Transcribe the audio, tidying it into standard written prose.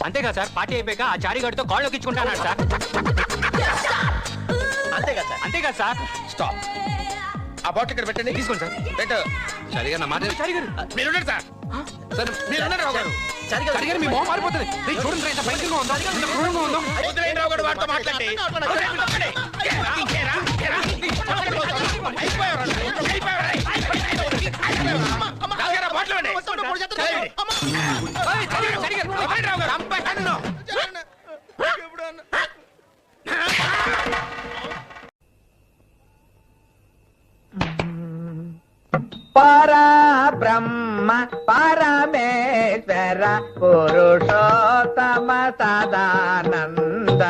అంతేగా sir, party అయిపోయాక ఆ చారిగాడితో కాళ్ళు ఇచ్చుకుంటాను సార్. అంతేగా సార్. స్టాప్. ఆ బాటిల్ ఇక్కడ పెట్టండి. తీసుకోండి సార్. పెట్టు. చారిగా నా మాట చారిగారు మీరు ఉండండి సార్. సార్ మీరు ఉండండి రావు గారు. చారిగారు మీ మొహం మారిపోతుంది. చూడండి ఎంత భయంకరంగా ఉందో, ఎంత క్రూరంగా ఉందో. వదిలేయండి రావు గారు, వాడితో మాట్లాడండి. పరా బ్రహ్మ పరమేశ్వర పురుషోత్తమ సదానంద